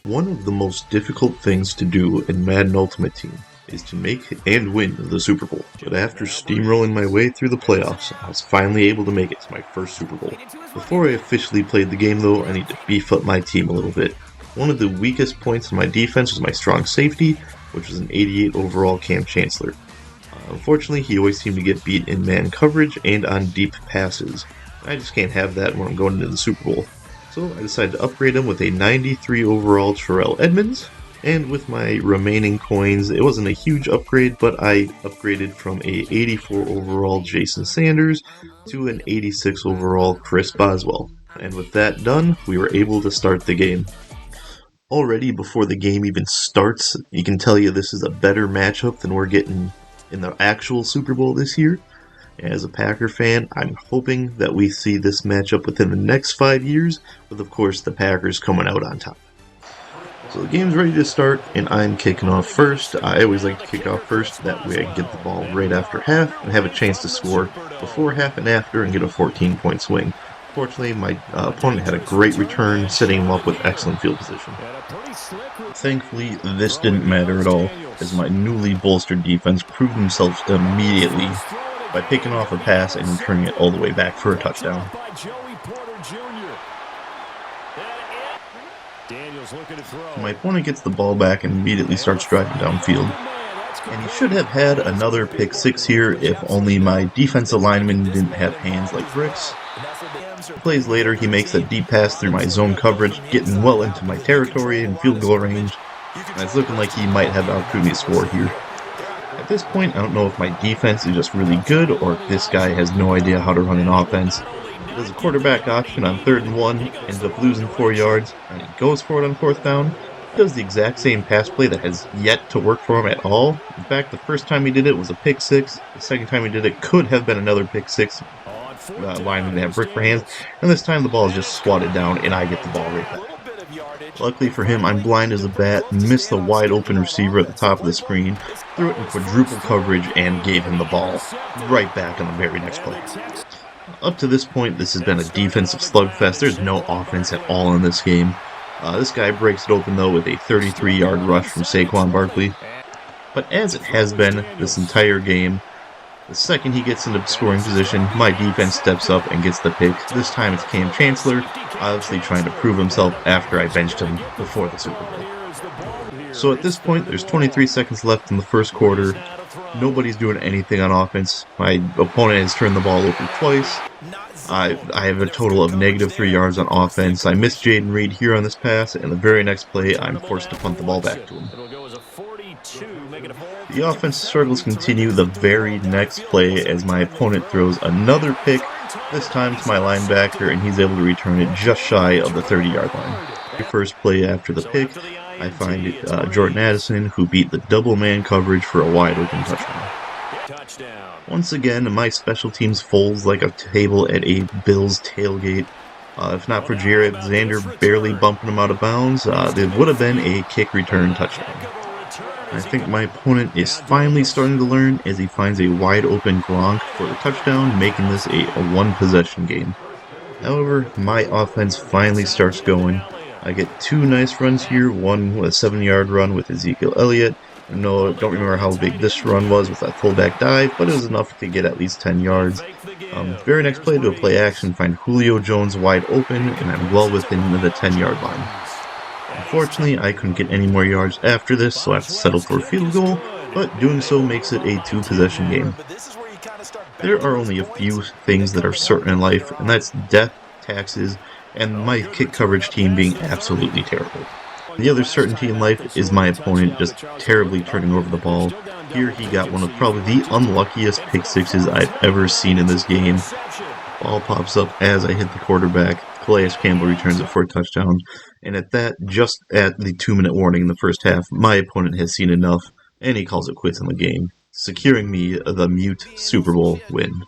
One of the most difficult things to do in Madden Ultimate Team is to make and win the Super Bowl. But after steamrolling my way through the playoffs, I was finally able to make it to my first Super Bowl. Before I officially played the game though, I need to beef up my team a little bit. One of the weakest points in my defense was my strong safety, which was an 88 overall Cam Chancellor. Unfortunately, he always seemed to get beat in man coverage and on deep passes. I just can't have that when I'm going into the Super Bowl. So I decided to upgrade him with a 93 overall Terrell Edmonds, and with my remaining coins, it wasn't a huge upgrade, but I upgraded from a 84 overall Jason Sanders to an 86 overall Chris Boswell. And with that done, we were able to start the game. Already before the game even starts, you can tell you this is a better matchup than we're getting in the actual Super Bowl this year. As a Packer fan, I'm hoping that we see this matchup within the next 5 years, with of course the Packers coming out on top. So the game's ready to start, and I'm kicking off first. I always like to kick off first, that way I can get the ball right after half and have a chance to score before half and after and get a 14-point swing. Fortunately, my opponent had a great return, setting him up with excellent field position. Thankfully, this didn't matter at all, as my newly bolstered defense proved themselves immediately by picking off a pass and returning it all the way back for a touchdown. My opponent gets the ball back and immediately starts driving downfield. And he should have had another pick six here if only my defensive lineman didn't have hands like bricks. Plays later, he makes a deep pass through my zone coverage, getting well into my territory and field goal range, and it's looking like he might have the opportunity to score here. At this point, I don't know if my defense is just really good or if this guy has no idea how to run an offense. He does a quarterback option on 3rd and 1, ends up losing 4 yards, and he goes for it on 4th down. He does the exact same pass play that has yet to work for him at all. In fact, the first time he did it was a pick six. The second time he did it could have been another pick six. Lineman didn't have brick for hands, and this time the ball is just swatted down and I get the ball right back. Luckily for him, I'm blind as a bat, missed the wide open receiver at the top of the screen, threw it in quadruple coverage, and gave him the ball right back on the very next play. Up to this point, this has been a defensive slugfest. There's no offense at all in this game. This guy breaks it open though with a 33-yard rush from Saquon Barkley. But as it has been this entire game, the second he gets into scoring position, my defense steps up and gets the pick. This time it's Cam Chancellor, obviously trying to prove himself after I benched him before the Super Bowl. So at this point, there's 23 seconds left in the first quarter. Nobody's doing anything on offense. My opponent has turned the ball over twice. I have a total of -3 yards on offense. I missed Jaden Reed here on this pass, and the very next play, I'm forced to punt the ball back to him. The offense struggles continue the very next play as my opponent throws another pick, this time to my linebacker, and he's able to return it just shy of the 30-yard line. The first play after the pick, I find Jordan Addison, who beat the double man coverage for a wide open touchdown. Once again, my special teams folds like a table at a Bills tailgate. If not for Jared Alexander barely bumping him out of bounds, there would have been a kick return touchdown. I think my opponent is finally starting to learn as he finds a wide open Gronk for the touchdown, making this a one-possession game. However, my offense finally starts going. I get 2 nice runs here, one with a 7-yard run with Ezekiel Elliott. No, don't remember how big this run was with that fullback dive, but it was enough to get at least 10 yards. Very next play to a play action, find Julio Jones wide open, and I'm well within the 10-yard line. Unfortunately, I couldn't get any more yards after this, so I have to settle for a field goal, but doing so makes it a 2-possession game. There are only a few things that are certain in life, and that's death, taxes, and my kick coverage team being absolutely terrible. The other certainty in life is my opponent just terribly turning over the ball. Here he got one of probably the unluckiest pick sixes I've ever seen in this game. Ball pops up as I hit the quarterback. Calais Campbell returns it for a touchdown. And at that, just at the 2-minute warning in the first half, my opponent has seen enough, and he calls it quits in the game, securing me the mute Super Bowl win.